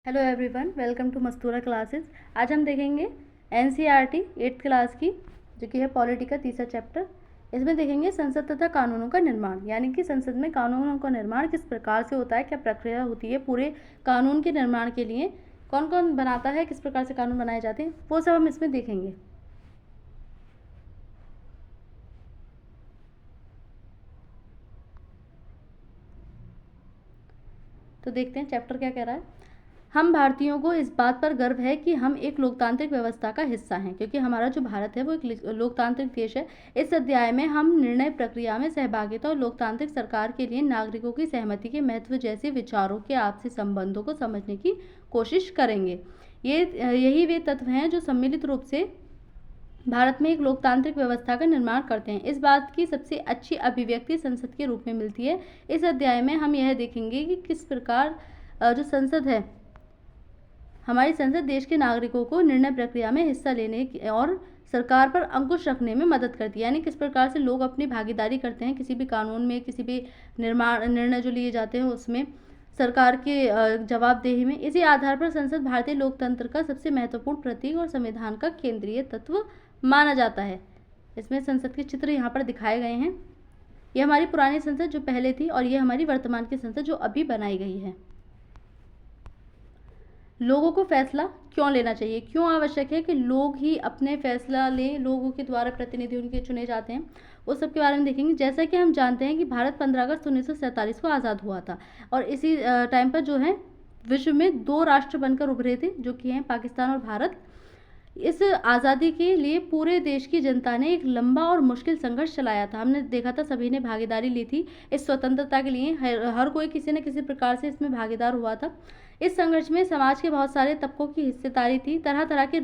Hello everyone, welcome to Mastura classes. आज हम देखेंगे एनसीईआरटी 8th क्लास की, जो कि है पॉलिटी का तीसरा चैप्टर। इसमें देखेंगे संसद तथा कानूनों का निर्माण, यानी कि संसद में कानूनों का निर्माण किस प्रकार से होता है, क्या प्रक्रिया होती है पूरे कानून के निर्माण के लिए, कौन कौन बनाता है, किस प्रकार से कानून बनाए जाते हैं, वो सब हम इसमें देखेंगे। तो देखते हैं चैप्टर क्या कह रहा है। हम भारतीयों को इस बात पर गर्व है कि हम एक लोकतांत्रिक व्यवस्था का हिस्सा हैं, क्योंकि हमारा जो भारत है वो एक लोकतांत्रिक देश है। इस अध्याय में हम निर्णय प्रक्रिया में सहभागिता और लोकतांत्रिक सरकार के लिए नागरिकों की सहमति के महत्व जैसे विचारों के आपसी संबंधों को समझने की कोशिश करेंगे। यही वे तत्व हैं जो सम्मिलित रूप से भारत में एक लोकतांत्रिक व्यवस्था का निर्माण करते हैं। इस बात की सबसे अच्छी अभिव्यक्ति संसद के रूप में मिलती है। इस अध्याय में हम यह देखेंगे कि किस प्रकार जो संसद है, हमारी संसद देश के नागरिकों को निर्णय प्रक्रिया में हिस्सा लेने और सरकार पर अंकुश रखने में मदद करती है, यानी किस प्रकार से लोग अपनी भागीदारी करते हैं किसी भी कानून में, किसी भी निर्णय जो लिए जाते हैं उसमें, सरकार के जवाबदेही में। इसी आधार पर संसद भारतीय लोकतंत्र का सबसे महत्वपूर्ण प्रतीक और संविधान का केंद्रीय तत्व माना जाता है। इसमें संसद के चित्र यहाँ पर दिखाए गए हैं। ये हमारी पुरानी संसद जो पहले थी, और ये हमारी वर्तमान की संसद जो अभी बनाई गई है। लोगों को फैसला क्यों लेना चाहिए, क्यों आवश्यक है कि लोग ही अपने फैसला लें, लोगों के द्वारा प्रतिनिधि उनके चुने जाते हैं, उस सब के बारे में देखेंगे। जैसा कि हम जानते हैं कि भारत 15 अगस्त 1947 को आज़ाद हुआ था, और इसी टाइम पर जो है विश्व में दो राष्ट्र बनकर उभरे थे, जो कि हैं पाकिस्तान और भारत। इस आज़ादी के लिए पूरे देश की जनता ने एक लंबा और मुश्किल संघर्ष चलाया था। हमने देखा था सभी ने भागीदारी ली थी इस स्वतंत्रता के लिए। हर कोई किसी न किसी प्रकार से इसमें भागीदार हुआ था। इस संघर्ष में समाज के बहुत सारे तबकों की हिस्सेदारी थी। तरह तरह के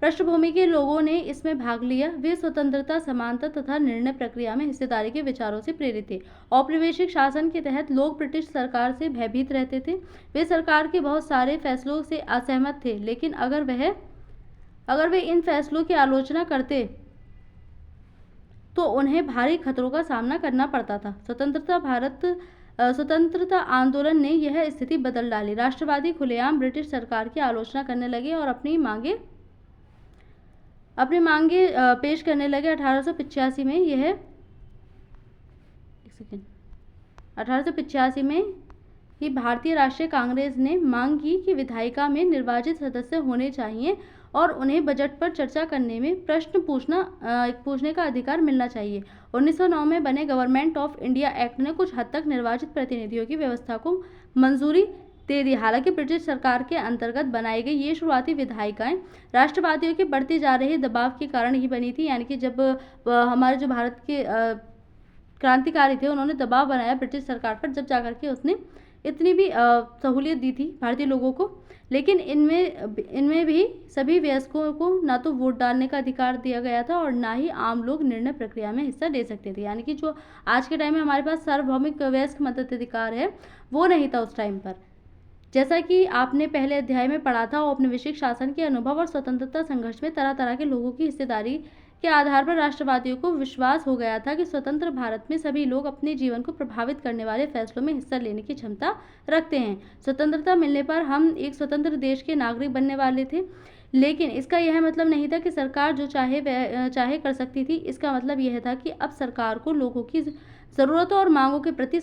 पृष्ठभूमि के लोगों ने इसमें भाग लिया। वे स्वतंत्रता, समानता तथा निर्णय प्रक्रिया में हिस्सेदारी के विचारों से प्रेरित थे। औपनिवेशिक शासन के तहत लोग ब्रिटिश सरकार से भयभीत रहते थे। वे सरकार के बहुत सारे फैसलों से असहमत थे, लेकिन अगर वे इन फैसलों की आलोचना करते तो उन्हें भारी खतरों का सामना करना पड़ता था। स्वतंत्रता आंदोलन ने यह स्थिति बदल डाली। राष्ट्रवादी खुलेआम ब्रिटिश सरकार की आलोचना करने लगे और अपनी मांगे पेश करने लगे। 1885 में ही भारतीय राष्ट्रीय कांग्रेस ने मांग की कि विधायिका में निर्वाचित सदस्य होने चाहिए और उन्हें बजट पर चर्चा करने में प्रश्न पूछने का अधिकार मिलना चाहिए। 1909 में बने गवर्नमेंट ऑफ इंडिया एक्ट ने कुछ हद तक निर्वाचित प्रतिनिधियों की व्यवस्था को मंजूरी दे दी। हालांकि ब्रिटिश सरकार के अंतर्गत बनाई गई ये शुरुआती विधायिकाएं राष्ट्रवादियों के बढ़ते जा रहे दबाव के कारण ही बनी थी, यानी कि जब हमारे जो भारत के क्रांतिकारी थे उन्होंने दबाव बनाया ब्रिटिश सरकार पर, जब जाकर के उसने इतनी भी सहूलियत दी थी भारतीय लोगों को। लेकिन इनमें भी सभी वयस्कों को ना तो वोट डालने का अधिकार दिया गया था और ना ही आम लोग निर्णय प्रक्रिया में हिस्सा ले सकते थे, यानी कि जो आज के टाइम में हमारे पास सार्वभौमिक वयस्क मताधिकार है वो नहीं था उस टाइम पर। जैसा कि आपने पहले अध्याय में पढ़ा था, औपनिवेशिक शासन के अनुभव और स्वतंत्रता संघर्ष में तरह तरह के लोगों की हिस्सेदारी के आधार पर राष्ट्रवादियों को विश्वास हो गया था कि स्वतंत्र भारत में सभी लोग अपने जीवन को प्रभावित करने वाले फैसलों में हिस्सा लेने की क्षमता रखते हैं। स्वतंत्रता मिलने पर हम एक स्वतंत्र देश के नागरिक बनने वाले थे, लेकिन इसका यह मतलब नहीं था कि सरकार जो चाहे कर सकती थी। इसका मतलब यह था कि अब सरकार को लोगों की ज़रूरतों और मांगों के प्रति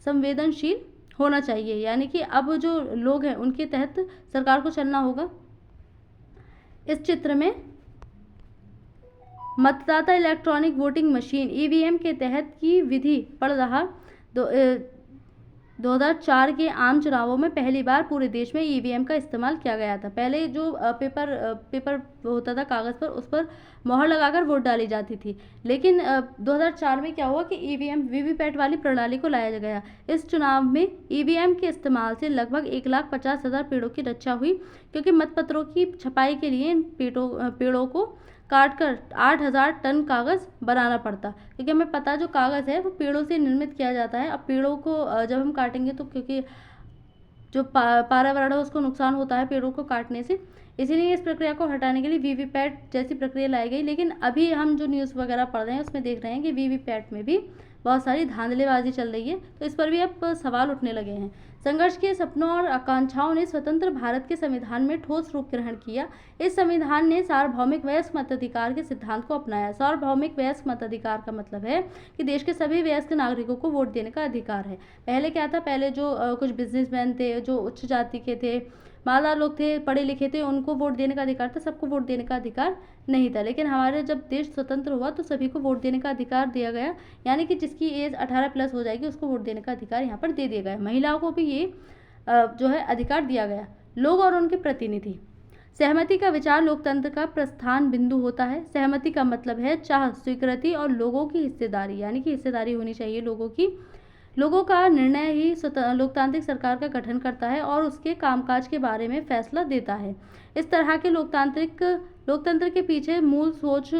संवेदनशील होना चाहिए, यानी कि अब जो लोग हैं उनके तहत सरकार को चलना होगा। इस चित्र में मतदाता इलेक्ट्रॉनिक वोटिंग मशीन ईवीएम के तहत की विधि पढ़ रहा। 2004 के आम चुनावों में पहली बार पूरे देश में ईवीएम का इस्तेमाल किया गया था। पहले जो पेपर होता था कागज़ पर, उस पर मोहर लगाकर वोट डाली जाती थी, लेकिन 2004 में क्या हुआ कि ईवीएम वीवीपैट वाली प्रणाली को लाया गया। इस चुनाव में ईवीएम के इस्तेमाल से लगभग 1,50,000 पेड़ों की रक्षा हुई, क्योंकि मतपत्रों की छपाई के लिए इन पेड़ों को काटकर 8,000 टन कागज़ बनाना पड़ता, क्योंकि हमें पता जो कागज़ है वो पेड़ों से निर्मित किया जाता है। अब पेड़ों को जब हम काटेंगे तो क्योंकि जो पर्यावरण है उसको नुकसान होता है पेड़ों को काटने से, इसीलिए इस प्रक्रिया को हटाने के लिए वीवीपैट जैसी प्रक्रिया लाई गई। लेकिन अभी हम जो न्यूज़ वगैरह पढ़ रहे हैं उसमें देख रहे हैं कि वीवीपैट में भी बहुत सारी धांधलेबाजी चल रही है, तो इस पर भी अब सवाल उठने लगे हैं। संघर्ष के सपनों और आकांक्षाओं ने स्वतंत्र भारत के संविधान में ठोस रूप ग्रहण किया। इस संविधान ने सार्वभौमिक वयस्क मताधिकार के सिद्धांत को अपनाया। सार्वभौमिक वयस्क मताधिकार का मतलब है कि देश के सभी वयस्क नागरिकों को वोट देने का अधिकार है। पहले क्या था, पहले जो कुछ बिजनेसमैन थे, जो उच्च जाति के थे, मालदार लोग थे, पढ़े लिखे थे, उनको वोट देने का अधिकार था, सबको वोट देने का अधिकार नहीं था। लेकिन हमारे जब देश स्वतंत्र हुआ तो सभी को वोट देने का अधिकार दिया गया, यानी कि जिसकी एज 18+ हो जाएगी उसको वोट देने का अधिकार यहाँ पर दे दिया गया। महिलाओं को भी ये जो है अधिकार दिया गया। लोग और उनके प्रतिनिधि। सहमति का विचार लोकतंत्र का प्रस्थान बिंदु होता है। सहमति का मतलब है चाह, स्वीकृति और लोगों की हिस्सेदारी, यानी कि हिस्सेदारी होनी चाहिए लोगों की। लोगों का निर्णय ही लोकतांत्रिक सरकार का गठन करता है और उसके कामकाज के बारे में फैसला देता है। इस तरह के लोकतंत्र के पीछे मूल सोच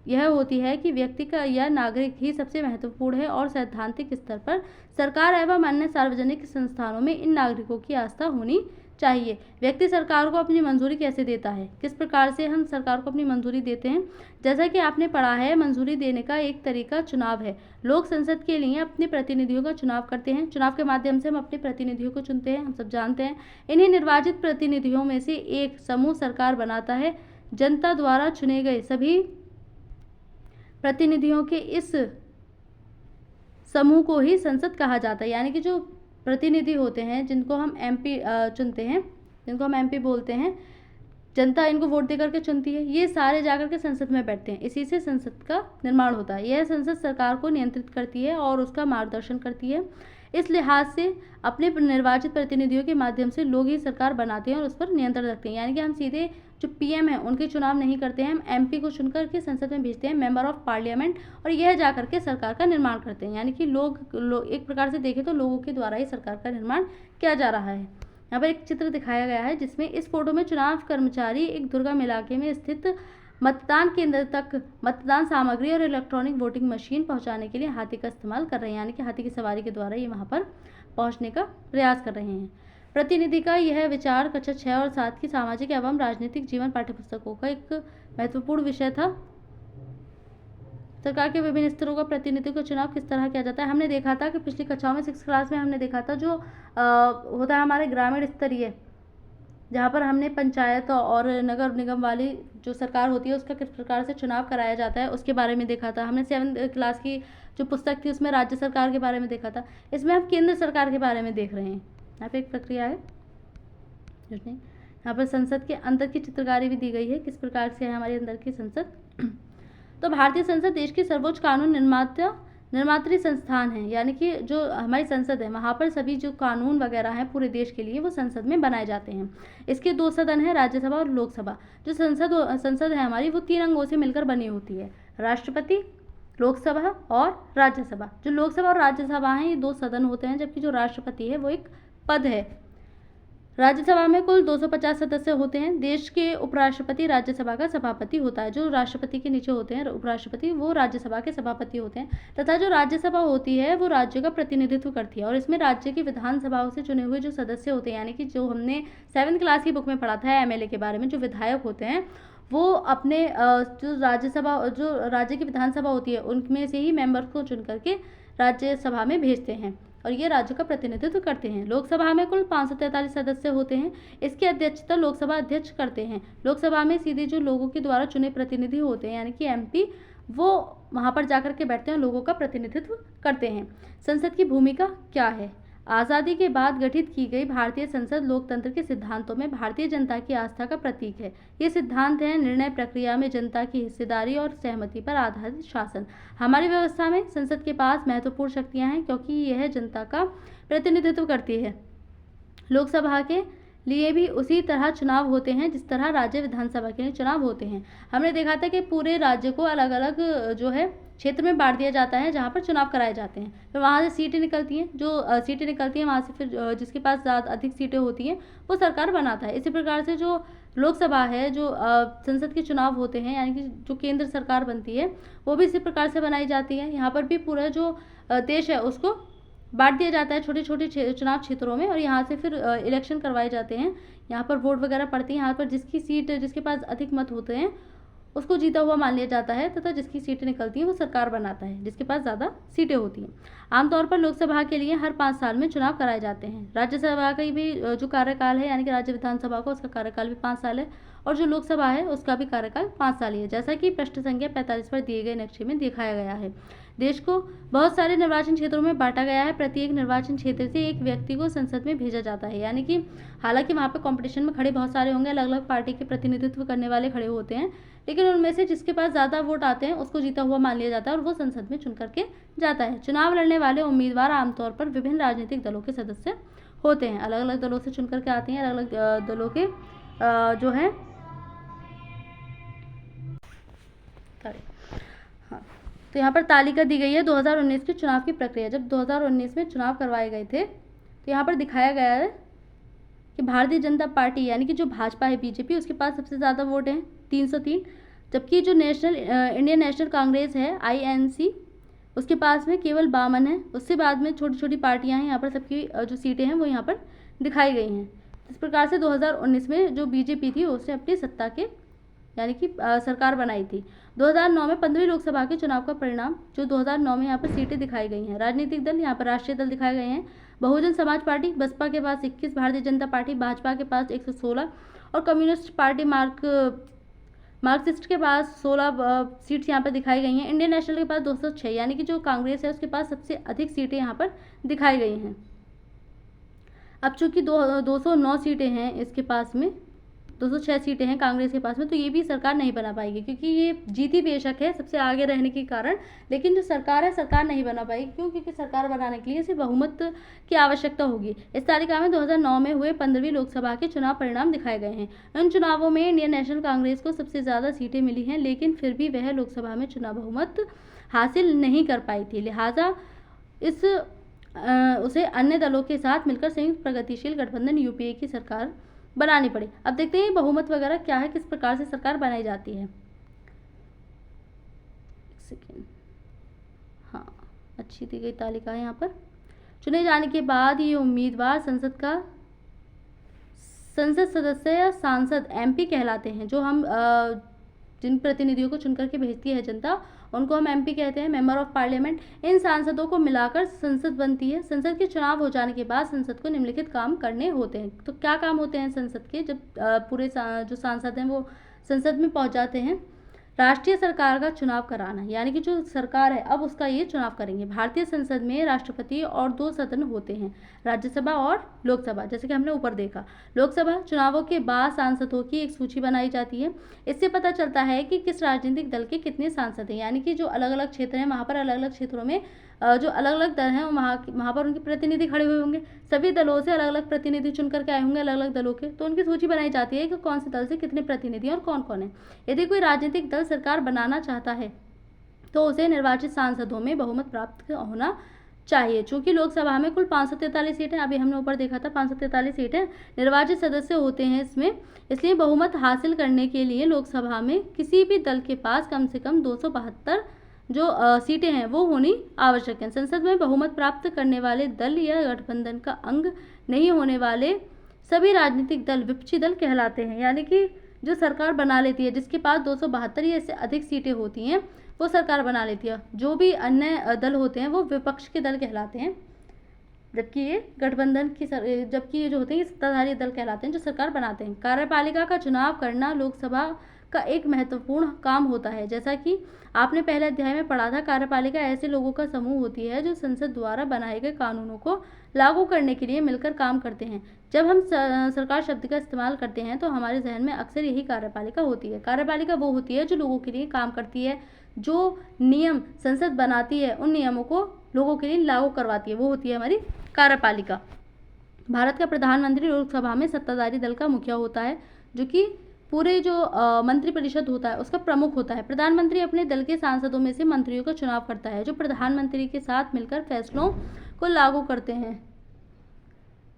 यह होती है कि व्यक्ति का या नागरिक ही सबसे महत्वपूर्ण है और सैद्धांतिक स्तर पर सरकार एवं अन्य सार्वजनिक संस्थानों में इन नागरिकों की आस्था होनी चाहिए। व्यक्ति सरकार को अपनी मंजूरी कैसे देता है, किस प्रकार से हम सरकार को अपनी मंजूरी देते हैं? जैसा कि आपने पढ़ा है, मंजूरी देने का एक तरीका चुनाव है। लोग संसद के लिए अपने प्रतिनिधियों का चुनाव करते हैं। चुनाव के माध्यम से हम अपने प्रतिनिधियों को चुनते हैं, हम सब जानते हैं। इन्हीं निर्वाचित प्रतिनिधियों में से एक समूह सरकार बनाता है। जनता द्वारा चुने गए सभी प्रतिनिधियों के इस समूह को ही संसद कहा जाता है। यानी कि जो प्रतिनिधि होते हैं, जिनको हम MP चुनते हैं, जिनको हम MP बोलते हैं, जनता इनको वोट देकर के चुनती है, ये सारे जाकर के संसद में बैठते हैं। इसी से संसद का निर्माण होता है। यह संसद सरकार को नियंत्रित करती है और उसका मार्गदर्शन करती है। इस लिहाज से अपने निर्वाचित प्रतिनिधियों के माध्यम से लोग ही सरकार बनाते हैं और उस पर नियंत्रण रखते हैं। यानी कि हम सीधे जो PM है उनके चुनाव नहीं करते हैं, हम MP को चुनकर के संसद में भेजते हैं, मेंबर ऑफ पार्लियामेंट, और यह जाकर के सरकार का निर्माण करते हैं। यानी कि लोग एक प्रकार से देखें तो लोगों के द्वारा ही सरकार का निर्माण किया जा रहा है। यहाँ पर एक चित्र दिखाया गया है जिसमें इस फोटो में चुनाव कर्मचारी एक दुर्गम इलाके में स्थित मतदान केंद्र तक मतदान सामग्री और इलेक्ट्रॉनिक वोटिंग मशीन पहुंचाने के लिए हाथी का इस्तेमाल कर रहे हैं। यानी कि हाथी की सवारी के द्वारा ये वहां पर पहुंचने का प्रयास कर रहे हैं। प्रतिनिधि का यह विचार कक्षा 6 और 7 की सामाजिक एवं राजनीतिक जीवन पाठ्यपुस्तकों का एक महत्वपूर्ण विषय था। सरकार के विभिन्न स्तरों का प्रतिनिधि का चुनाव किस तरह किया जाता है, हमने देखा था कि पिछली कक्षाओं में 6th क्लास में हमने देखा था जो होता है हमारे ग्रामीण स्तरीय, जहाँ पर हमने पंचायत और नगर निगम वाली जो सरकार होती है उसका किस प्रकार से चुनाव कराया जाता है उसके बारे में देखा था। हमने 7th क्लास की जो पुस्तक थी उसमें राज्य सरकार के बारे में देखा था। इसमें हम केंद्र सरकार के बारे में देख रहे हैं। यहाँ पे एक प्रक्रिया है, यहाँ पर संसद के अंदर की चित्रकारी भी दी गई है, किस प्रकार से है हमारे अंदर की संसद। तो भारतीय संसद देश की सर्वोच्च कानून निर्मात्री संस्थान है। यानी कि जो हमारी संसद है वहाँ पर सभी जो कानून वगैरह हैं पूरे देश के लिए वो संसद में बनाए जाते हैं। इसके 2 सदन हैं, राज्यसभा और लोकसभा। जो संसद है हमारी वो 3 अंगों से मिलकर बनी होती है, राष्ट्रपति, लोकसभा और राज्यसभा। जो लोकसभा और राज्यसभा हैं ये 2 सदन होते हैं, जबकि जो राष्ट्रपति है वो एक पद है। राज्यसभा में कुल 250 सदस्य होते हैं। देश के उपराष्ट्रपति राज्यसभा का सभापति होता है। जो राष्ट्रपति के नीचे होते हैं उपराष्ट्रपति, वो राज्यसभा के सभापति होते हैं। तथा जो राज्यसभा होती है वो राज्य का प्रतिनिधित्व करती है और इसमें राज्य की विधानसभाओं से चुने हुए जो सदस्य होते हैं, यानी कि जो हमने 7th क्लास की बुक में पढ़ा था MLA के बारे में, जो विधायक होते हैं वो अपने जो राज्य की विधानसभा होती है उनमें से ही मेंबर को चुन करके राज्यसभा में भेजते हैं और ये राज्य का प्रतिनिधित्व करते हैं। लोकसभा में कुल 543 सदस्य होते हैं। इसकी अध्यक्षता लोकसभा अध्यक्ष करते हैं। लोकसभा में सीधे जो लोगों के द्वारा चुने प्रतिनिधि होते हैं, यानी कि MP, वो वहाँ पर जाकर के बैठते हैं, लोगों का प्रतिनिधित्व करते हैं। संसद की भूमिका क्या है? आज़ादी के बाद गठित की गई भारतीय संसद लोकतंत्र के सिद्धांतों में भारतीय जनता की आस्था का प्रतीक है। ये सिद्धांत है निर्णय प्रक्रिया में जनता की हिस्सेदारी और सहमति पर आधारित शासन। हमारी व्यवस्था में संसद के पास महत्वपूर्ण शक्तियां हैं क्योंकि यह जनता का प्रतिनिधित्व करती है। लोकसभा के लिए भी उसी तरह चुनाव होते हैं जिस तरह राज्य विधानसभा के लिए चुनाव होते हैं। हमने देखा था कि पूरे राज्य को अलग अलग जो है क्षेत्र में बांट दिया जाता है जहाँ पर चुनाव कराए जाते हैं। फिर वहाँ से सीटें निकलती हैं, जो सीटें निकलती हैं वहाँ से फिर जिसके पास ज़्यादा अधिक सीटें होती हैं वो सरकार बनाता है। इसी प्रकार से जो लोकसभा है, जो संसद के चुनाव होते हैं, यानी कि जो केंद्र सरकार बनती है वो भी इसी प्रकार से बनाई जाती है। यहाँ पर भी पूरा जो देश है उसको बांट दिया जाता है छोटे छोटे चुनाव क्षेत्रों में और यहाँ से फिर इलेक्शन करवाए जाते हैं। यहाँ पर वोट वगैरह पड़ती है। यहाँ पर जिसकी सीट जिसके पास अधिक मत होते हैं उसको जीता हुआ मान लिया जाता है तथा जिसकी सीटें निकलती हैं वो सरकार बनाता है, जिसके पास ज़्यादा सीटें होती हैं। आमतौर पर लोकसभा के लिए हर 5 साल में चुनाव कराए जाते हैं। राज्यसभा का भी जो कार्यकाल है, यानी कि राज्य विधानसभा का, उसका कार्यकाल भी 5 साल है और जो लोकसभा है उसका भी कार्यकाल 5 साल ही है, जैसा कि पृष्ठ संख्या 45 पर दिए गए नक्शे में दिखाया गया है। देश को बहुत सारे निर्वाचन क्षेत्रों में बांटा गया है। प्रत्येक निर्वाचन क्षेत्र से एक व्यक्ति को संसद में भेजा जाता है, यानी कि हालांकि वहाँ पे कंपटीशन में खड़े बहुत सारे होंगे, अलग अलग पार्टी के प्रतिनिधित्व करने वाले खड़े होते हैं, लेकिन उनमें से जिसके पास ज़्यादा वोट आते हैं उसको जीता हुआ मान लिया जाता है और वो संसद में चुन करके जाता है। चुनाव लड़ने वाले उम्मीदवार आमतौर पर विभिन्न राजनीतिक दलों के सदस्य होते हैं, अलग अलग दलों से चुन करके आते हैं, अलग अलग दलों के जो है हाँ। तो यहाँ पर तालिका दी गई है 2019 के चुनाव की प्रक्रिया। जब 2019 में चुनाव करवाए गए थे तो यहाँ पर दिखाया गया है कि भारतीय जनता पार्टी यानी कि जो भाजपा है, बीजेपी, उसके पास सबसे ज़्यादा वोट हैं 303, जबकि जो इंडियन नेशनल कांग्रेस है INC, उसके पास में केवल 52 है। उससे बाद में छोटी छोटी पार्टियां हैं, यहाँ पर सबकी जो सीटें हैं वो यहाँ पर दिखाई गई हैं। इस प्रकार से 2019 में जो बीजेपी थी उसने अपनी सत्ता के यानी कि सरकार बनाई थी। 2009 में 15वीं लोकसभा के चुनाव का परिणाम जो 2009 में यहाँ पर सीटें दिखाई गई हैं। राजनीतिक दल यहाँ पर राष्ट्रीय दल दिखाए गए हैं। बहुजन समाज पार्टी, बसपा के पास 21, भारतीय जनता पार्टी भाजपा के पास 116 और कम्युनिस्ट पार्टी मार्क्सिस्ट के पास 16 सीट्स यहाँ पर दिखाई गई हैं। इंडियन नेशनल के पास 206, यानी कि जो कांग्रेस है उसके पास सबसे अधिक सीटें यहाँ पर दिखाई गई हैं। अब चूंकि 209 सीटें हैं इसके पास में, 206 सीटें हैं कांग्रेस के पास में, तो ये भी सरकार नहीं बना पाएगी, क्योंकि ये जीती बेशक है सबसे आगे रहने के कारण, लेकिन जो सरकार है सरकार नहीं बना पाएगी। क्यों? क्योंकि सरकार बनाने के लिए सिर्फ बहुमत की आवश्यकता होगी। इस तालिका में 2009 में हुए 15वीं लोकसभा के चुनाव परिणाम दिखाए गए हैं। इन चुनावों में इंडियन नेशनल कांग्रेस को सबसे ज़्यादा सीटें मिली हैं, लेकिन फिर भी वह लोकसभा में चुनाव बहुमत हासिल नहीं कर पाई थी। लिहाजा उसे अन्य दलों के साथ मिलकर संयुक्त प्रगतिशील गठबंधन UPA की सरकार बनानी पड़ी। अब देखते हैं बहुमत वगैरह क्या है, किस प्रकार से सरकार बनाई जाती है। हाँ, अच्छी दी गई तालिका है यहाँ पर। चुने जाने के बाद ये उम्मीदवार संसद सदस्य या सांसद MP कहलाते हैं। जो हम जिन प्रतिनिधियों को चुन करके भेजती है जनता, उनको हम MP कहते हैं, मेंबर ऑफ पार्लियामेंट। इन सांसदों को मिलाकर संसद बनती है। संसद के चुनाव हो जाने के बाद संसद को निम्नलिखित काम करने होते हैं। तो क्या काम होते हैं संसद के? जब पूरे जो सांसद हैं वो संसद में पहुंच जाते हैं, राष्ट्रीय सरकार का चुनाव कराना, यानी कि जो सरकार है अब उसका ये चुनाव करेंगे। भारतीय संसद में राष्ट्रपति और 2 सदन होते हैं, राज्यसभा और लोकसभा, जैसे कि हमने ऊपर देखा। लोकसभा चुनावों के बाद सांसदों की एक सूची बनाई जाती है। इससे पता चलता है कि किस राजनीतिक दल के कितने सांसद हैं, यानी कि जो अलग अलग क्षेत्र हैं वहाँ पर अलग अलग क्षेत्रों में जो अलग अलग दल हैं वहाँ पर उनके प्रतिनिधि खड़े हुए होंगे। सभी दलों से अलग अलग प्रतिनिधि चुन करके आए होंगे, अलग अलग दलों के, तो उनकी सूची बनाई जाती है कि कौन से दल से कितने प्रतिनिधि और कौन कौन है। यदि कोई राजनीतिक दल सरकार बनाना चाहता है तो उसे निर्वाचित सांसदों में बहुमत प्राप्त होना चाहिए। चूंकि लोकसभा में कुल 543 सीटें, अभी हमने ऊपर देखा था 543 सीटें निर्वाचित सदस्य होते हैं इसमें, इसलिए बहुमत हासिल करने के लिए लोकसभा में किसी भी दल के पास कम से कम 272 जो सीटें हैं वो होनी आवश्यक हैं। संसद में बहुमत प्राप्त करने वाले दल या गठबंधन का अंग नहीं होने वाले सभी राजनीतिक दल विपक्षी दल कहलाते हैं, यानी कि जो सरकार बना लेती है जिसके पास 272 या इससे अधिक सीटें होती हैं वो सरकार बना लेती है। जो भी अन्य दल होते हैं वो विपक्ष के दल कहलाते हैं, जबकि ये जो होते हैं ये सत्ताधारी दल कहलाते हैं जो सरकार बनाते हैं। कार्यपालिका का चुनाव करना लोकसभा का एक महत्वपूर्ण काम होता है। जैसा कि आपने पहले अध्याय में पढ़ा था, कार्यपालिका ऐसे लोगों का समूह होती है जो संसद द्वारा बनाए गए कानूनों को लागू करने के लिए मिलकर काम करते हैं। जब हम सरकार शब्द का इस्तेमाल करते हैं तो हमारे जहन में अक्सर यही कार्यपालिका होती है। कार्यपालिका वो होती है जो लोगों के लिए काम करती है, जो नियम संसद बनाती है उन नियमों को लोगों के लिए लागू करवाती है, वो होती है हमारी कार्यपालिका। भारत का प्रधानमंत्री लोकसभा में सत्ताधारी दल का मुखिया होता है, जो कि पूरे जो मंत्रिपरिषद होता है उसका प्रमुख होता है। प्रधानमंत्री अपने दल के सांसदों में से मंत्रियों का चुनाव करता है, जो प्रधानमंत्री के साथ मिलकर फैसलों को लागू करते हैं।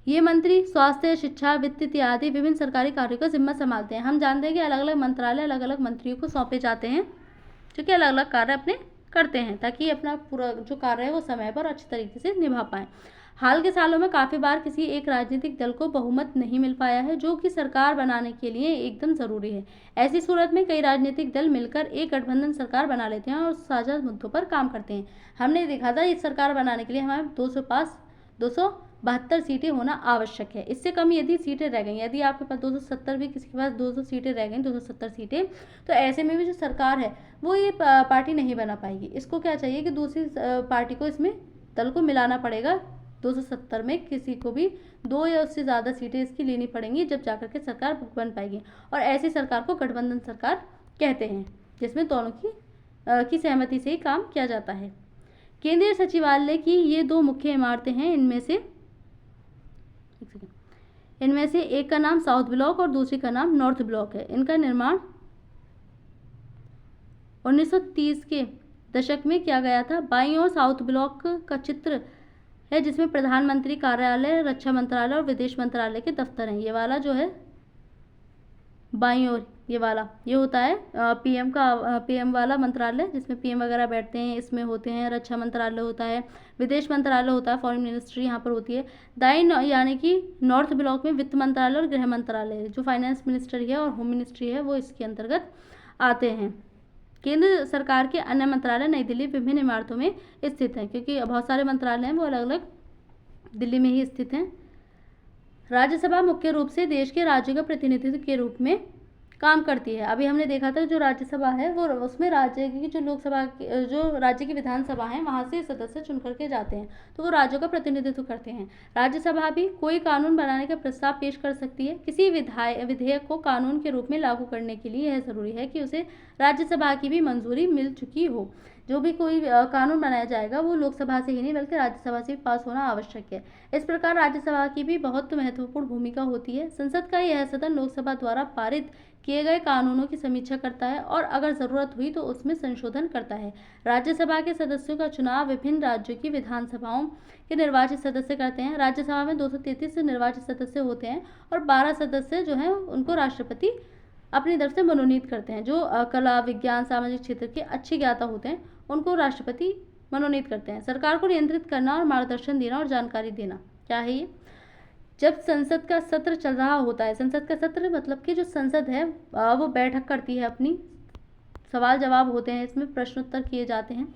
ये मंत्री स्वास्थ्य, शिक्षा, वित्त इत्यादि विभिन्न सरकारी कार्यों का जिम्मा संभालते हैं। हम जानते हैं कि अलग अलग मंत्रालय अलग अलग मंत्रियों को सौंपे जाते हैं, जो कि अलग अलग कार्य अपने करते हैं, ताकि अपना पूरा जो कार्य है वो समय पर अच्छी तरीके से निभा पाएं। हाल के सालों में काफ़ी बार किसी एक राजनीतिक दल को बहुमत नहीं मिल पाया है, जो कि सरकार बनाने के लिए एकदम ज़रूरी है। ऐसी सूरत में कई राजनीतिक दल मिलकर एक गठबंधन सरकार बना लेते हैं और साझा मुद्दों पर काम करते हैं। हमने देखा था इस सरकार बनाने के लिए हमारे 272 सीटें होना आवश्यक है। इससे कम यदि सीटें रह गई, यदि आपके पास 270 भी किसी के पास 200 सीटें रह गई, 270 सीटें, तो ऐसे में भी जो सरकार है वो ये पार्टी नहीं बना पाएगी। इसको क्या चाहिए कि दूसरी पार्टी को इसमें दल को मिलाना पड़ेगा। 270 में किसी को भी 2 या उससे ज़्यादा सीटें इसकी लेनी पड़ेंगी, जब जाकर के सरकार बन पाएगी। और ऐसी सरकार को गठबंधन सरकार कहते हैं, जिसमें दोनों की सहमति से ही काम किया जाता है। केंद्रीय सचिवालय की ये 2 मुख्य इमारतें हैं। इनमें से एक का नाम साउथ ब्लॉक और दूसरी का नाम नॉर्थ ब्लॉक है। इनका निर्माण 1930 के दशक में किया गया था। बाईं ओर साउथ ब्लॉक का चित्र है, जिसमें प्रधानमंत्री कार्यालय, रक्षा मंत्रालय और विदेश मंत्रालय के दफ्तर हैं। ये वाला जो है बाईं ओर, ये होता है पीएम वाला मंत्रालय, जिसमें पीएम वगैरह बैठते हैं, इसमें होते हैं। रक्षा मंत्रालय होता है, विदेश मंत्रालय होता है, फॉरेन मिनिस्ट्री यहाँ पर होती है। दाईं यानी कि नॉर्थ ब्लॉक में वित्त मंत्रालय और गृह मंत्रालय, जो फाइनेंस मिनिस्ट्री है और होम मिनिस्ट्री है, वो इसके अंतर्गत आते हैं। केंद्र सरकार के अन्य मंत्रालय नई दिल्ली विभिन्न इमारतों में स्थित हैं, क्योंकि बहुत सारे मंत्रालय हैं वो अलग अलग दिल्ली में ही स्थित हैं। राज्यसभा मुख्य रूप से देश के राज्यों का प्रतिनिधित्व के रूप में काम करती है। अभी हमने देखा था जो राज्यसभा है वो उसमें राज्य की जो राज्य की विधानसभा है वहाँ से सदस्य चुन करके जाते हैं, तो वो राज्यों का प्रतिनिधित्व करते हैं। राज्यसभा भी कोई कानून बनाने का प्रस्ताव पेश कर सकती है। किसी विधेयक को कानून के रूप में लागू करने के लिए यह जरूरी है कि उसे राज्यसभा की भी मंजूरी मिल चुकी हो। जो भी कोई कानून बनाया जाएगा वो लोकसभा से ही नहीं बल्कि राज्यसभा से भी पास होना आवश्यक है। इस प्रकार राज्यसभा की भी बहुत महत्वपूर्ण भूमिका होती है। संसद का यह सदन लोकसभा द्वारा पारित किए गए कानूनों की समीक्षा करता है और अगर जरूरत हुई तो उसमें संशोधन करता है। राज्यसभा के सदस्यों का चुनाव विभिन्न राज्यों की विधानसभाओं के निर्वाचित सदस्य करते हैं। राज्यसभा में 233 निर्वाचित सदस्य होते हैं और 12 सदस्य जो हैं उनको राष्ट्रपति अपनी तरफ से मनोनीत करते हैं। जो कला, विज्ञान, सामाजिक क्षेत्र के अच्छे ज्ञाता होते हैं उनको राष्ट्रपति मनोनीत करते हैं। सरकार को नियंत्रित करना और मार्गदर्शन देना और जानकारी देना, क्या है ये? जब संसद का सत्र चल रहा होता है, संसद का सत्र मतलब कि जो संसद है वो बैठक करती है, अपनी सवाल जवाब होते हैं, इसमें प्रश्नोत्तर किए जाते हैं,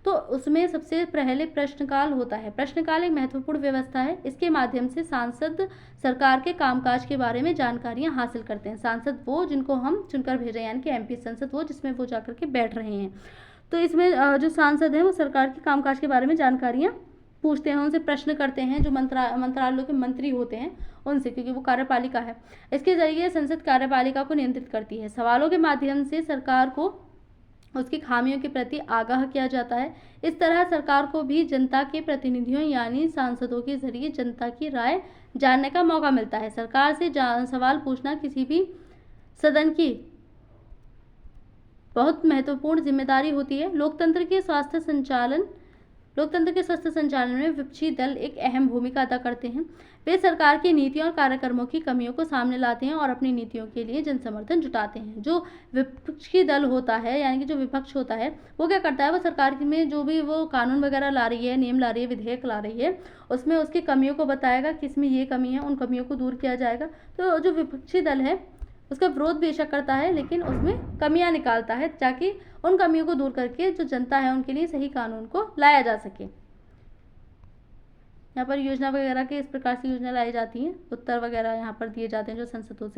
तो उसमें सबसे पहले प्रश्नकाल होता है। प्रश्नकाल एक महत्वपूर्ण व्यवस्था है। इसके माध्यम से सांसद सरकार के कामकाज के बारे में जानकारियां हासिल करते हैं। सांसद वो जिनको हम चुनकर भेज रहे हैं, यानी कि एमपी संसद वो जिसमें वो जाकर के बैठ रहे हैं। तो इसमें जो सांसद हैं वो सरकार के कामकाज के बारे में जानकारियां पूछते हैं, उनसे प्रश्न करते हैं, जो मंत्रालयों के मंत्री होते हैं उनसे, क्योंकि वो कार्यपालिका है। इसके जरिए संसद कार्यपालिका को नियंत्रित करती है। सवालों के माध्यम से सरकार को उसकी खामियों के प्रति आगाह किया जाता है। इस तरह सरकार को भी जनता के प्रतिनिधियों यानी सांसदों के जरिए जनता की राय जानने का मौका मिलता है। सरकार से सवाल पूछना किसी भी सदन की बहुत महत्वपूर्ण जिम्मेदारी होती है। लोकतंत्र के स्वस्थ संचालन में विपक्षी दल एक अहम भूमिका अदा करते हैं। वे सरकार की नीतियों और कार्यक्रमों की कमियों को सामने लाते हैं और अपनी नीतियों के लिए जन समर्थन जुटाते हैं। जो विपक्षी दल होता है, यानी कि जो विपक्ष होता है, वो क्या करता है, वो सरकार में जो भी वो कानून वगैरह ला रही है, नियम ला रही है, विधेयक ला रही है, उसमें उसकी कमियों को बताएगा कि इसमें ये कमी है, उन कमियों को दूर किया जाएगा। तो जो विपक्षी दल है उसका विरोध बेशक करता है, लेकिन उसमें कमियां निकालता है ताकि उन कमियों को दूर करके जो जनता है उनके लिए सही कानून को लाया जा सके। यहाँ पर योजना वगैरह के इस प्रकार से योजना लाई जाती हैं, उत्तर वगैरह यहाँ पर दिए जाते हैं। जो सांसदों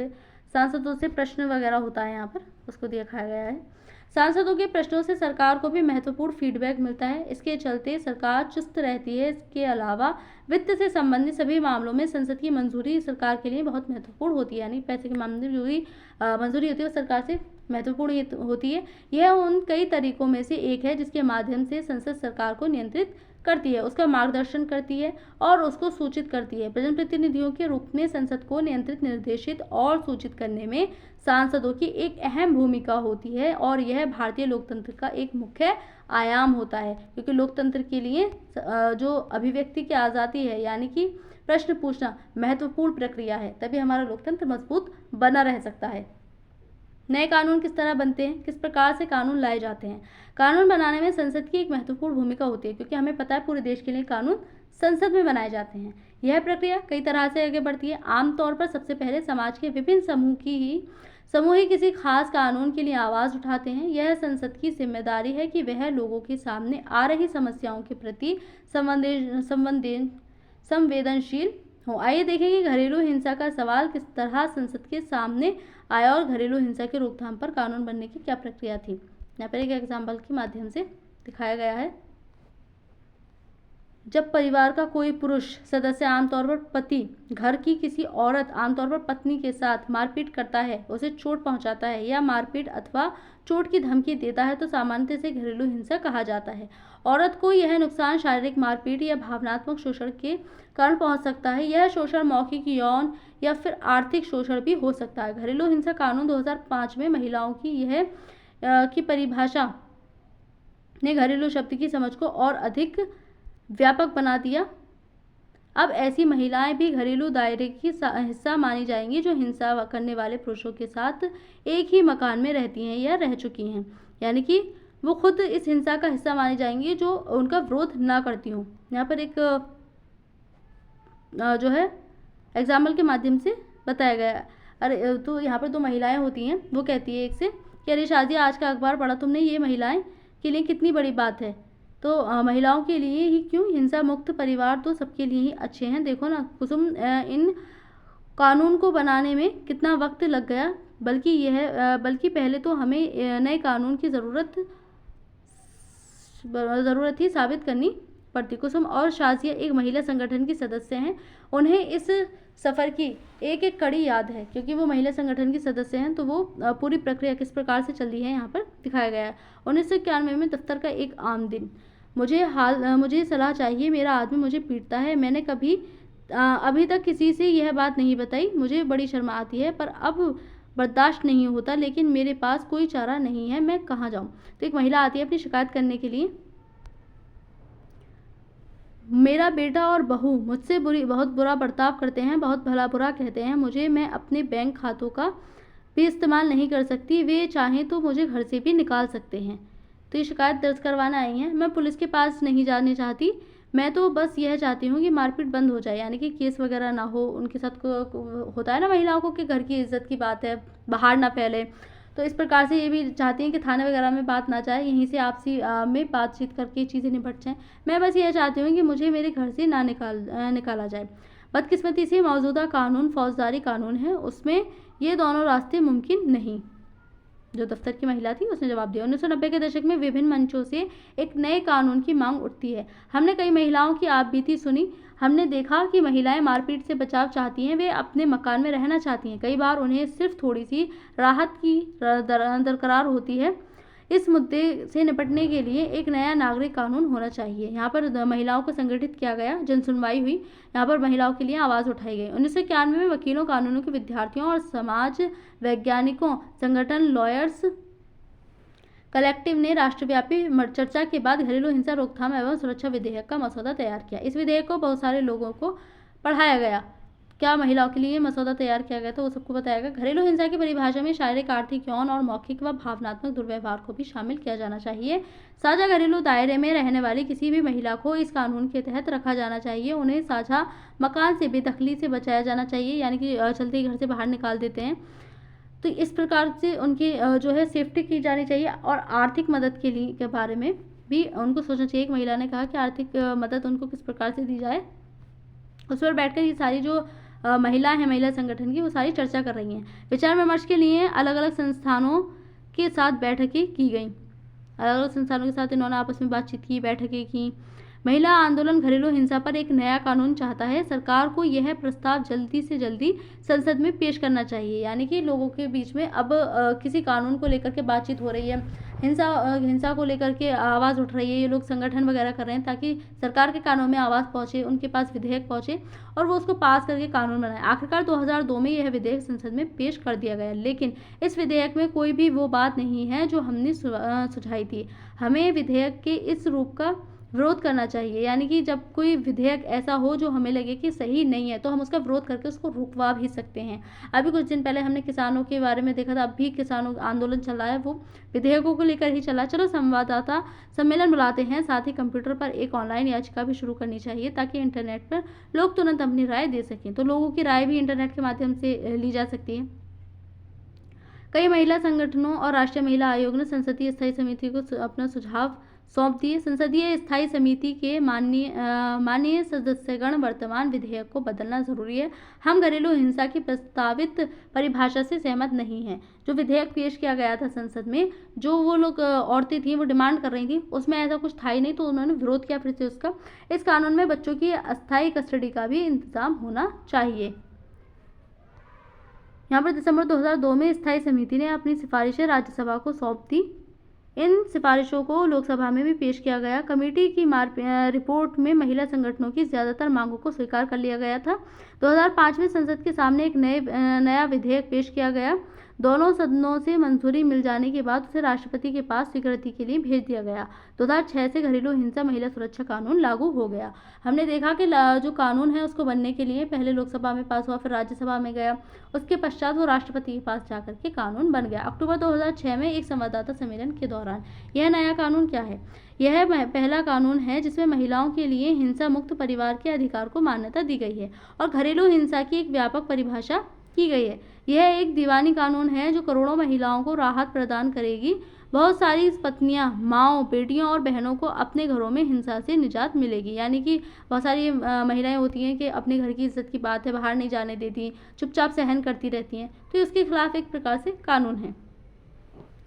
से प्रश्न वगैरह होता है, यहाँ पर उसको दिखाया गया है। सांसदों के प्रश्नों से सरकार को भी महत्वपूर्ण फीडबैक मिलता है। इसके चलते सरकार चुस्त रहती है। इसके अलावा वित्त से संबंधित सभी मामलों में संसद की मंजूरी सरकार के लिए बहुत महत्वपूर्ण होती है, यानी पैसे के मामले में जो भी मंजूरी होती है वो सरकार से महत्वपूर्ण होती है। यह उन कई तरीकों में से एक है जिसके माध्यम से संसद सरकार को नियंत्रित करती है, उसका मार्गदर्शन करती है और उसको सूचित करती है। जनप्रतिनिधियों के रूप में संसद को नियंत्रित, निर्देशित और सूचित करने में सांसदों की एक अहम भूमिका होती है और यह भारतीय लोकतंत्र का एक मुख्य आयाम होता है, क्योंकि लोकतंत्र के लिए जो अभिव्यक्ति की आज़ादी है, यानी कि प्रश्न पूछना महत्वपूर्ण प्रक्रिया है, तभी हमारा लोकतंत्र मजबूत बना रह सकता है। नए कानून किस तरह बनते हैं, किस प्रकार से कानून लाए जाते हैं? कानून बनाने में संसद की एक महत्वपूर्ण भूमिका होती है, क्योंकि हमें पता है पूरे देश के लिए कानून संसद में बनाए जाते हैं। यह प्रक्रिया कई तरह से आगे बढ़ती है। आमतौर पर सबसे पहले समाज के विभिन्न समूह ही किसी खास कानून के लिए आवाज उठाते हैं। यह संसद की जिम्मेदारी है कि वह लोगों के सामने आ रही समस्याओं के प्रति संवेदनशील हो। आइए देखें कि घरेलू हिंसा का सवाल किस तरह संसद के सामने आया और घरेलू हिंसा की रोकथाम पर कानून बनने की क्या प्रक्रिया थी। यहाँ पर एक एग्जाम्पल के माध्यम से दिखाया गया है। जब परिवार का कोई पुरुष सदस्य, आमतौर पर पति, घर की किसी औरत, आमतौर पर पत्नी के साथ मारपीट करता है, उसे चोट पहुंचाता है या मारपीट अथवा चोट की धमकी देता है तो सामान्यतः इसे घरेलू हिंसा कहा जाता है। औरत को यह नुकसान शारीरिक मारपीट या भावनात्मक शोषण के कारण पहुंच सकता है। यह शोषण मौखिक, यौन या फिर आर्थिक शोषण भी हो सकता है। घरेलू हिंसा कानून 2005 में महिलाओं की परिभाषा ने घरेलू शब्द की समझ को और अधिक व्यापक बना दिया। अब ऐसी महिलाएं भी घरेलू दायरे की हिस्सा मानी जाएंगी जो हिंसा करने वाले पुरुषों के साथ एक ही मकान में रहती हैं या रह चुकी हैं, यानी कि वो खुद इस हिंसा का हिस्सा मानी जाएंगी जो उनका विरोध ना करती हूँ। यहाँ पर एक जो है एग्जाम्पल के माध्यम से बताया गया। अरे तो यहाँ पर दो महिलाएं होती हैं, वो कहती है एक से कि अरे शादी, आज का अखबार पढ़ा तुमने, ये महिलाएं के लिए कितनी बड़ी बात है। तो महिलाओं के लिए ही क्यों, हिंसा मुक्त परिवार तो सबके लिए ही अच्छे हैं। देखो ना कुसुम, इन कानून को बनाने में कितना वक्त लग गया, बल्कि पहले तो हमें नए कानून की ज़रूरत ही साबित करनी पड़ती। कुसुम और शाजिया एक महिला संगठन की सदस्य हैं। उन्हें इस सफ़र की एक एक कड़ी याद है, क्योंकि वो महिला संगठन की सदस्य हैं। तो वो पूरी प्रक्रिया किस प्रकार से चल रही है यहाँ पर दिखाया गया है। 1991 में दफ्तर का एक आम दिन। मुझे सलाह चाहिए, मेरा आदमी मुझे पीटता है। मैंने अभी तक किसी से यह बात नहीं बताई। मुझे बड़ी शर्म आती है, पर अब बर्दाश्त नहीं होता, लेकिन मेरे पास कोई चारा नहीं है, मैं कहाँ जाऊँ। तो एक महिला आती है अपनी शिकायत करने के लिए। मेरा बेटा और बहू मुझसे बहुत बुरा बर्ताव करते हैं, बहुत भला बुरा कहते हैं मुझे। मैं अपने बैंक खातों का भी इस्तेमाल नहीं कर सकती। वे चाहें तो मुझे घर से भी निकाल सकते हैं। तो ये शिकायत दर्ज करवाना आई हैं। मैं पुलिस के पास नहीं जाने चाहती, मैं तो बस यह चाहती हूँ कि मारपीट बंद हो जाए, यानी कि केस वगैरह ना हो। उनके साथ होता है ना महिलाओं को कि घर की इज्जत की बात है, बाहर ना फैले। तो इस प्रकार से ये भी चाहती हैं कि थाने वगैरह में बात ना जाए, यहीं से आपसी में बातचीत करके चीज़ें निपट जाएँ। मैं बस यह चाहती हूँ कि मुझे मेरे घर से ना निकाला जाए। बदकिस्मती से मौजूदा कानून फौजदारी कानून है, उसमें ये दोनों रास्ते मुमकिन नहीं। जो दफ्तर की महिला थी उसने जवाब दिया। 1990 के दशक में विभिन्न मंचों से एक नए कानून की मांग उठती है। हमने कई महिलाओं की आपबीती सुनी। हमने देखा कि महिलाएं मारपीट से बचाव चाहती हैं, वे अपने मकान में रहना चाहती हैं। कई बार उन्हें सिर्फ थोड़ी सी राहत की दरकार होती है। इस मुद्दे से निपटने के लिए एक नया नागरिक कानून होना चाहिए। यहाँ पर महिलाओं को संगठित किया गया, जन सुनवाई हुई, यहाँ पर महिलाओं के लिए आवाज़ उठाई गई। 1991 में वकीलों, कानूनों के विद्यार्थियों और समाज वैज्ञानिकों संगठन लॉयर्स कलेक्टिव ने राष्ट्रव्यापी चर्चा के बाद घरेलू हिंसा रोकथाम एवं सुरक्षा विधेयक का मसौदा तैयार किया। इस विधेयक को बहुत सारे लोगों को पढ़ाया गया। क्या महिलाओं के लिए मसौदा तैयार किया गया था वो सबको बताया गया। घरेलू हिंसा की परिभाषा में शारीरिक, आर्थिक, यौन और मौखिक व भावनात्मक दुर्व्यवहार को भी शामिल किया जाना चाहिए। साझा घरेलू दायरे में रहने वाली किसी भी महिला को इस कानून के तहत रखा जाना चाहिए। उन्हें साझा मकान से बेदखली से बचाया जाना चाहिए, यानी कि चलते ही घर से बाहर निकाल देते हैं। तो इस प्रकार से उनकी जो है सेफ्टी की जानी चाहिए। और आर्थिक मदद के बारे में भी उनको सोचना चाहिए। एक महिला ने कहा कि आर्थिक मदद उनको किस प्रकार से दी जाए। उस पर बैठकर ये सारी जो महिलाएं हैं महिला संगठन की, वो सारी चर्चा कर रही हैं। विचार विमर्श के लिए अलग अलग संस्थानों के साथ बैठकें की गई। अलग अलग संस्थानों के साथ इन्होंने आपस में बातचीत की, बैठकें की। महिला आंदोलन घरेलू हिंसा पर एक नया कानून चाहता है। सरकार को यह प्रस्ताव जल्दी से जल्दी संसद में पेश करना चाहिए, यानी कि लोगों के बीच में अब किसी कानून को लेकर के बातचीत हो रही है। हिंसा को लेकर के आवाज़ उठ रही है, ये लोग संगठन वगैरह कर रहे हैं ताकि सरकार के कानों में आवाज़ पहुँचे, उनके पास विधेयक पहुँचे और वो उसको पास करके कानून बनाए। आखिरकार 2002 में यह विधेयक संसद में पेश कर दिया गया, लेकिन इस विधेयक में कोई भी वो बात नहीं है जो हमने सुझाई थी। हमें विधेयक के इस रूप का विरोध करना चाहिए। यानी कि जब कोई विधेयक ऐसा हो जो हमें लगे कि सही नहीं है, तो हम उसका विरोध करके उसको रुकवा भी सकते हैं। अभी कुछ दिन पहले हमने किसानों के बारे में देखा था, अब भी किसानों आंदोलन चल रहा है, वो विधेयकों को लेकर ही चला। चलो संवाददाता सम्मेलन बुलाते हैं, साथ ही कंप्यूटर पर एक ऑनलाइन याचिका भी शुरू करनी चाहिए, ताकि इंटरनेट पर लोग तुरंत अपनी राय दे सकें। तो लोगों की राय भी इंटरनेट के माध्यम से ली जा सकती है। कई महिला संगठनों और राष्ट्रीय महिला आयोग ने संसदीय स्थायी समिति को अपना सुझाव सौंप दिए। संसदीय स्थायी समिति के माननीय सदस्यगण, वर्तमान विधेयक को बदलना जरूरी है। हम घरेलू हिंसा की प्रस्तावित परिभाषा से सहमत नहीं हैं। जो विधेयक पेश किया गया था संसद में, जो वो लोग औरतें थी वो डिमांड कर रही थी, उसमें ऐसा कुछ था ही नहीं, तो उन्होंने विरोध किया फिर से उसका। इस कानून में बच्चों की अस्थायी कस्टडी का भी इंतजाम होना चाहिए। यहाँ पर दिसंबर 2002 में स्थायी समिति ने अपनी सिफारिशें राज्यसभा को सौंप दी। इन सिफारिशों को लोकसभा में भी पेश किया गया। कमेटी की रिपोर्ट में महिला संगठनों की ज्यादातर मांगों को स्वीकार कर लिया गया था। 2005 में संसद के सामने एक नया विधेयक पेश किया गया। दोनों सदनों से मंजूरी मिल जाने के बाद उसे राष्ट्रपति के पास स्वीकृति के लिए भेज दिया गया। 2006 से घरेलू हिंसा महिला सुरक्षा कानून लागू हो गया। हमने देखा कि जो कानून है उसको बनने के लिए पहले लोकसभा में पास हुआ, फिर राज्यसभा में गया, उसके पश्चात वो राष्ट्रपति के पास जाकर के कानून बन गया। अक्टूबर 2006 में एक संवाददाता सम्मेलन के दौरान यह नया कानून क्या है? यह पहला कानून है जिसमें महिलाओं के लिए हिंसा मुक्त परिवार के अधिकार को मान्यता दी गई है और घरेलू हिंसा की एक व्यापक परिभाषा की गई है। यह एक दीवानी कानून है जो करोड़ों महिलाओं को राहत प्रदान करेगी। बहुत सारी पत्नियां, माँओं, बेटियों और बहनों को अपने घरों में हिंसा से निजात मिलेगी। यानी कि बहुत सारी महिलाएं होती हैं कि अपने घर की इज्जत की बात है, बाहर नहीं जाने देती, चुपचाप सहन करती रहती हैं, तो इसके खिलाफ एक प्रकार से कानून है।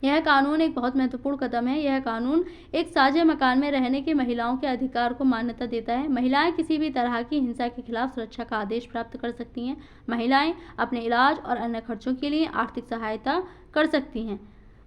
यह कानून एक बहुत महत्वपूर्ण कदम है। यह कानून एक साझे मकान में रहने के महिलाओं के अधिकार को मान्यता देता है। महिलाएं किसी भी तरह की हिंसा के खिलाफ सुरक्षा का आदेश प्राप्त कर सकती हैं। महिलाएं अपने इलाज और अन्य खर्चों के लिए आर्थिक सहायता कर सकती हैं।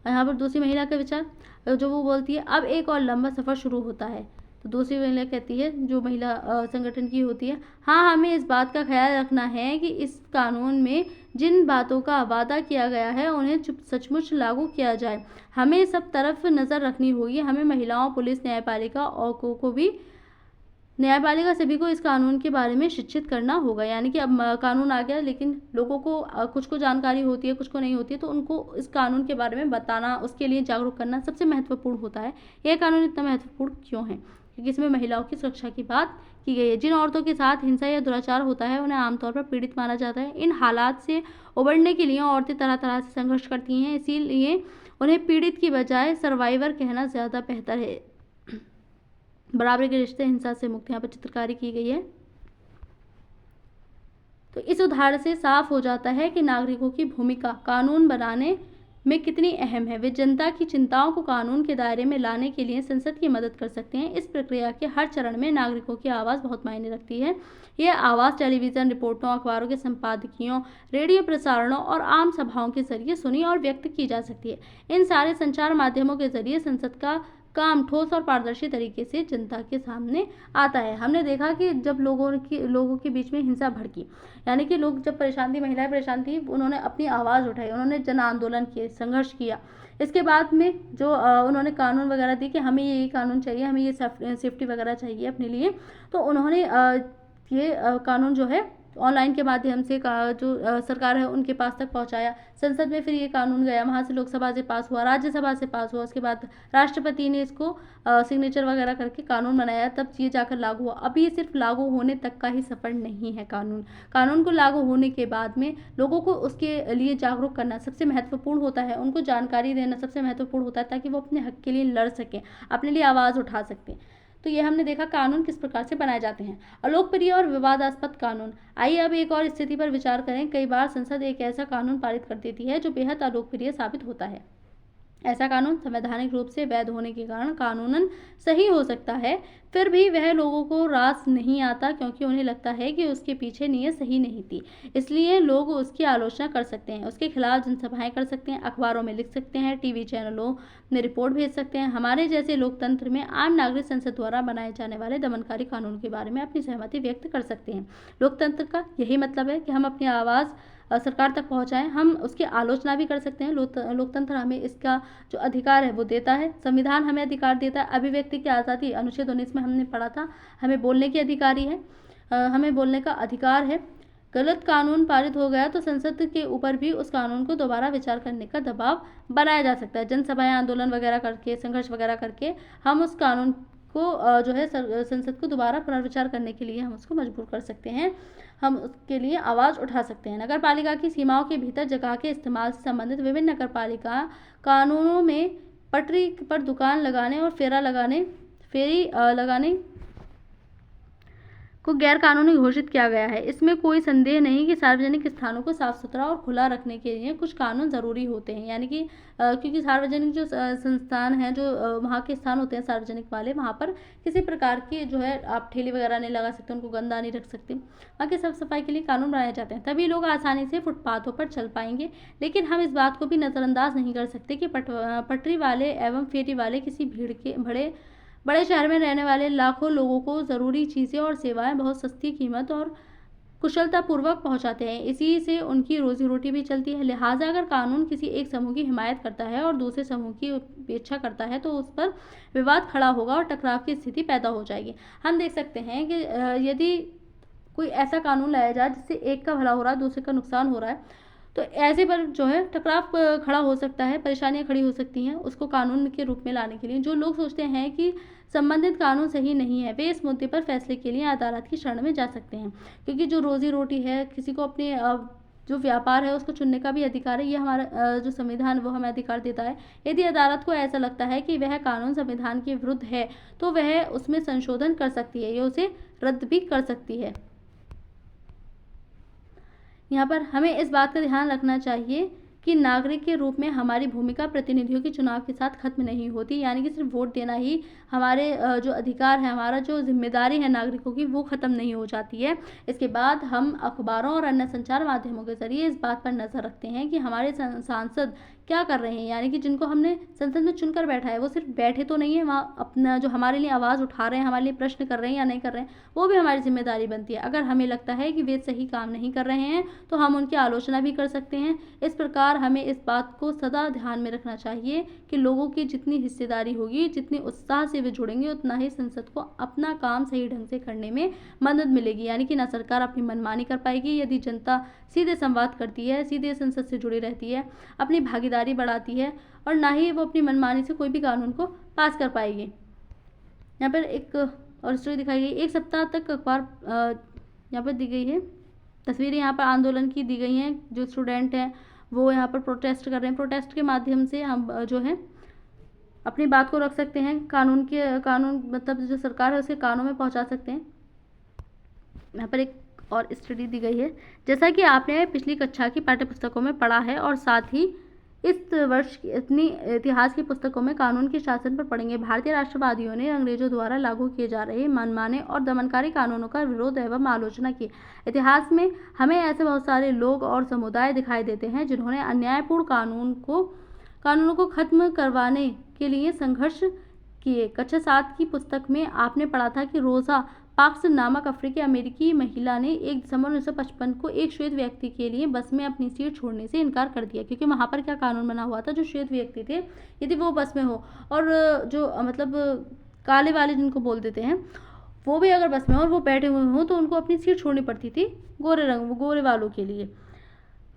यहाँ पर दूसरी महिला का विचार जो वो बोलती है, अब एक और लंबा सफर शुरू होता है। तो दूसरी महिला कहती है, जो महिला संगठन की होती है, हाँ, हमें इस बात का ख्याल रखना है कि इस कानून में जिन बातों का वादा किया गया है उन्हें सचमुच लागू किया जाए। हमें सब तरफ नज़र रखनी होगी। हमें महिलाओं, पुलिस, न्यायपालिका और न्यायपालिका सभी को इस कानून के बारे में शिक्षित करना होगा। यानी कि अब कानून आ गया, लेकिन लोगों को कुछ को जानकारी होती है, कुछ को नहीं होती है, तो उनको इस कानून के बारे में बताना, उसके लिए जागरूक करना सबसे महत्वपूर्ण होता है। यह कानून इतना महत्वपूर्ण क्यों है? क्योंकि इसमें महिलाओं की सुरक्षा की बात की गई है। जिन औरतों के साथ हिंसा या दुराचार होता है उन्हें आमतौर पर पीड़ित माना जाता है। इन हालात से उबरने के लिए औरतें तरह तरह से संघर्ष करती हैं, इसीलिए उन्हें पीड़ित की बजाय सर्वाइवर कहना ज़्यादा बेहतर है। बराबरी के रिश्ते, हिंसा से मुक्त, यहाँ पर चित्रकारी की गई है। तो इस उदाहरण से साफ हो जाता है कि नागरिकों की भूमिका कानून बनाने में कितनी अहम है। वे जनता की चिंताओं को कानून के दायरे में लाने के लिए संसद की मदद कर सकते हैं। इस प्रक्रिया के हर चरण में नागरिकों की आवाज़ बहुत मायने रखती है। यह आवाज़ टेलीविज़न रिपोर्टों, अखबारों के संपादकीयों, रेडियो प्रसारणों और आम सभाओं के जरिए सुनी और व्यक्त की जा सकती है। इन सारे संचार माध्यमों के जरिए संसद का काम ठोस और पारदर्शी तरीके से जनता के सामने आता है। हमने देखा कि जब लोगों के बीच में हिंसा भड़की, यानी कि लोग जब परेशान थी, महिलाएं परेशान थी, उन्होंने अपनी आवाज़ उठाई, उन्होंने जन आंदोलन किए, संघर्ष किया। इसके बाद में जो उन्होंने कानून वगैरह दी कि हमें ये कानून चाहिए, हमें ये सेफ्टी वगैरह चाहिए अपने लिए, तो उन्होंने ये कानून जो है ऑनलाइन के माध्यम से जो सरकार है उनके पास तक पहुंचाया। संसद में फिर ये कानून गया, वहाँ से लोकसभा से पास हुआ, राज्यसभा से पास हुआ, उसके बाद राष्ट्रपति ने इसको सिग्नेचर वगैरह करके कानून बनाया, तब ये जाकर लागू हुआ। अब ये सिर्फ लागू होने तक का ही सफ़र नहीं है। कानून को लागू होने के बाद में लोगों को उसके लिए जागरूक करना सबसे महत्वपूर्ण होता है, उनको जानकारी देना सबसे महत्वपूर्ण होता है, ताकि वो अपने हक के लिए लड़ सकें, अपने लिए आवाज़ उठा सकें। तो ये हमने देखा कानून किस प्रकार से बनाए जाते हैं। अलोकप्रिय और विवादास्पद कानून। आइए अब एक और स्थिति पर विचार करें। कई बार संसद एक ऐसा कानून पारित कर देती है जो बेहद अलोकप्रिय साबित होता है। ऐसा कानून संवैधानिक रूप से वैध होने के कारण कानूनन सही हो सकता है, फिर भी वह लोगों को रास नहीं आता, क्योंकि उन्हें लगता है कि उसके पीछे नीयत सही नहीं थी। इसलिए लोग उसकी आलोचना कर सकते हैं, उसके खिलाफ जनसभाएं कर सकते हैं, अखबारों में लिख सकते हैं, टीवी चैनलों में रिपोर्ट भेज सकते हैं। हमारे जैसे लोकतंत्र में आम नागरिक संसद द्वारा बनाए जाने वाले दमनकारी कानून के बारे में अपनी सहमति व्यक्त कर सकते हैं। लोकतंत्र का यही मतलब है कि हम अपनी आवाज़ सरकार तक पहुंचाएं। हम उसकी आलोचना भी कर सकते हैं। लोकतंत्र हमें इसका जो अधिकार है वो देता है। संविधान हमें अधिकार देता है। अभिव्यक्ति की आज़ादी अनुच्छेद 19 में हमने पढ़ा था, हमें बोलने की अधिकारी है, हमें बोलने का अधिकार है। गलत कानून पारित हो गया तो संसद के ऊपर भी उस कानून को दोबारा विचार करने का दबाव बनाया जा सकता है। जनसभाएं, आंदोलन वगैरह करके, संघर्ष वगैरह करके हम उस कानून को जो है संसद को दोबारा पुनर्विचार करने के लिए हम उसको मजबूर कर सकते हैं। हम उसके लिए आवाज़ उठा सकते हैं। नगर पालिका की सीमाओं के भीतर जगह के इस्तेमाल से संबंधित विभिन्न नगर पालिका कानूनों में पटरी पर दुकान लगाने और फेरी लगाने को गैर कानूनी घोषित किया गया है। इसमें कोई संदेह नहीं कि सार्वजनिक स्थानों को साफ सुथरा और खुला रखने के लिए कुछ कानून ज़रूरी होते हैं। यानी कि क्योंकि सार्वजनिक जो संस्थान हैं, जो वहाँ के स्थान होते हैं सार्वजनिक वाले, वहाँ पर किसी प्रकार की जो है आप ठेले वगैरह नहीं लगा सकते, उनको गंदा नहीं रख सकते। वहाँ की साफ सफाई के लिए कानून बनाए जाते हैं, तभी लोग आसानी से फुटपाथों पर चल पाएंगे। लेकिन हम इस बात को भी नज़रअंदाज नहीं कर सकते कि पटरी वाले एवं फेरी वाले किसी भीड़ के बड़े शहर में रहने वाले लाखों लोगों को ज़रूरी चीज़ें और सेवाएं बहुत सस्ती कीमत और कुशलतापूर्वक पहुंचाते हैं। इसी से उनकी रोजी रोटी भी चलती है। लिहाजा अगर कानून किसी एक समूह की हिमायत करता है और दूसरे समूह की उपेक्षा करता है तो उस पर विवाद खड़ा होगा और टकराव की स्थिति पैदा हो जाएगी। हम देख सकते हैं कि यदि कोई ऐसा कानून लाया जाए जिससे एक का भला हो रहा है, दूसरे का नुकसान हो रहा है, तो ऐसे पर जो है टकराव खड़ा हो सकता है, परेशानियां खड़ी हो सकती हैं। उसको कानून के रूप में लाने के लिए जो लोग सोचते हैं कि संबंधित कानून सही नहीं है, वे इस मुद्दे पर फैसले के लिए अदालत की शरण में जा सकते हैं। क्योंकि जो रोजी रोटी है, किसी को अपने जो व्यापार है उसको चुनने का भी अधिकार है। ये हमारा जो संविधान वो हमें अधिकार देता है। यदि अदालत को ऐसा लगता है कि वह कानून संविधान के विरुद्ध है तो वह उसमें संशोधन कर सकती है या उसे रद्द भी कर सकती है। यहाँ पर हमें इस बात का ध्यान रखना चाहिए कि नागरिक के रूप में हमारी भूमिका प्रतिनिधियों के चुनाव के साथ खत्म नहीं होती। यानी कि सिर्फ वोट देना ही हमारे जो अधिकार है, हमारा जो जिम्मेदारी है नागरिकों की, वो खत्म नहीं हो जाती है। इसके बाद हम अखबारों और अन्य संचार माध्यमों के जरिए इस बात पर नज़र रखते हैं कि हमारे सांसद क्या कर रहे हैं। यानी कि जिनको हमने संसद में चुनकर बैठा है वो सिर्फ बैठे तो नहीं है, वहाँ अपना जो हमारे लिए आवाज़ उठा रहे हैं, हमारे लिए प्रश्न कर रहे हैं या नहीं कर रहे हैं, वो भी हमारी जिम्मेदारी बनती है। अगर हमें लगता है कि वे सही काम नहीं कर रहे हैं तो हम उनकी आलोचना भी कर सकते हैं। इस प्रकार हमें इस बात को सदा ध्यान में रखना चाहिए कि लोगों की जितनी हिस्सेदारी होगी, जितनी उत्साह से वे जुड़ेंगे, उतना ही संसद को अपना काम सही ढंग से करने में मदद मिलेगी। यानी कि ना सरकार अपनी मनमानी कर पाएगी यदि जनता सीधे संवाद करती है, सीधे संसद से जुड़ी रहती है, अपनी भागीदारी बढ़ाती है, और ना ही वो अपनी मनमानी से कोई भी कानून को पास कर पाएगी। यहाँ पर एक और स्टोरी दिखाई गई। एक सप्ताह तक अखबार यहाँ पर दी गई है, तस्वीरें यहाँ पर आंदोलन की दी गई हैं। जो स्टूडेंट हैं वो यहाँ पर प्रोटेस्ट कर रहे हैं। प्रोटेस्ट के माध्यम से हम जो है अपनी बात को रख सकते हैं, कानून मतलब जो सरकार है उसके कानों में पहुँचा सकते हैं। यहाँ पर एक और स्टडी दी गई है। जैसा कि आपने पिछली कक्षा की पाठ्यपुस्तकों में पढ़ा है और साथ ही इस वर्ष की इतनी इतिहास की पुस्तकों में कानून के शासन पर पढ़ेंगे। भारतीय राष्ट्रवादियों ने अंग्रेजों द्वारा लागू किए जा रहे मनमाने और दमनकारी कानूनों का विरोध एवं आलोचना की। इतिहास में हमें ऐसे बहुत सारे लोग और समुदाय दिखाई देते हैं जिन्होंने अन्यायपूर्ण कानूनों को खत्म करवाने के लिए संघर्ष किए। कक्षा 7 की पुस्तक में आपने पढ़ा था कि रोजा पार्क्स नामक अफ्रीकी अमेरिकी महिला ने 1 दिसंबर 1955 को एक श्वेत व्यक्ति के लिए बस में अपनी सीट छोड़ने से इनकार कर दिया। क्योंकि वहाँ पर क्या कानून बना हुआ था, जो श्वेत व्यक्ति थे यदि वो बस में हो और जो मतलब काले वाले जिनको बोल देते हैं वो भी अगर बस में हो और वो बैठे हुए हों तो उनको अपनी सीट छोड़नी पड़ती थी गोरे वालों के लिए।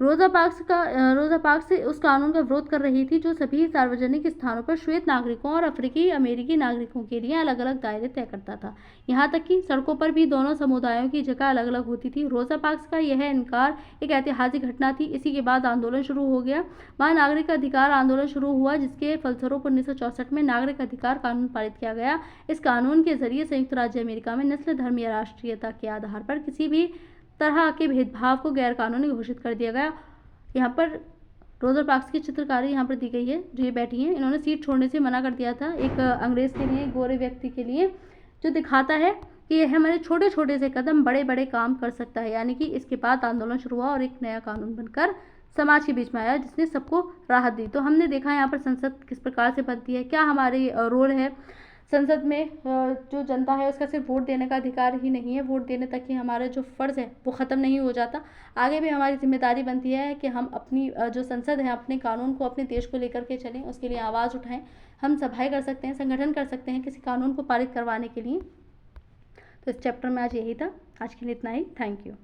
रोजा पार्क्स उस कानून का विरोध कर रही थी जो सभी सार्वजनिक स्थानों पर श्वेत नागरिकों और अफ्रीकी अमेरिकी नागरिकों के लिए अलग अलग दायरे तय करता था। यहाँ तक कि सड़कों पर भी दोनों समुदायों की जगह अलग अलग होती थी। रोजा पार्क्स का यह इनकार एक ऐतिहासिक घटना थी। इसी के बाद आंदोलन शुरू हो गया। वहाँ नागरिक अधिकार आंदोलन शुरू हुआ, जिसके फलस्वरूप 1964 में नागरिक अधिकार कानून पारित किया गया। इस कानून के जरिए संयुक्त राज्य अमेरिका में नस्ल, धर्म या राष्ट्रीयता के आधार पर किसी भी तरह के भेदभाव को गैर कानूनी घोषित कर दिया गया। यहाँ पर रोजा पार्क्स की चित्रकारी यहाँ पर दी गई है। जो ये बैठी हैं, इन्होंने सीट छोड़ने से मना कर दिया था एक अंग्रेज के लिए, गोरे व्यक्ति के लिए, जो दिखाता है कि यह हमारे छोटे छोटे से कदम बड़े बड़े काम कर सकता है। यानी कि इसके बाद आंदोलन शुरू हुआ और एक नया कानून बनकर समाज के बीच में आया जिसने सबको राहत दी। तो हमने देखा यहाँ पर संसद किस प्रकार से बनती है, क्या हमारी रोल है संसद में जो जनता है उसका सिर्फ वोट देने का अधिकार ही नहीं है, वोट देने तक ही हमारा जो फ़र्ज़ है वो ख़त्म नहीं हो जाता। आगे भी हमारी जिम्मेदारी बनती है कि हम अपनी जो संसद है अपने कानून को अपने देश को लेकर के चलें, उसके लिए आवाज़ उठाएं। हम सभाएं कर सकते हैं, संगठन कर सकते हैं किसी कानून को पारित करवाने के लिए। तो इस चैप्टर में आज यही था। आज के लिए इतना ही। Thank you.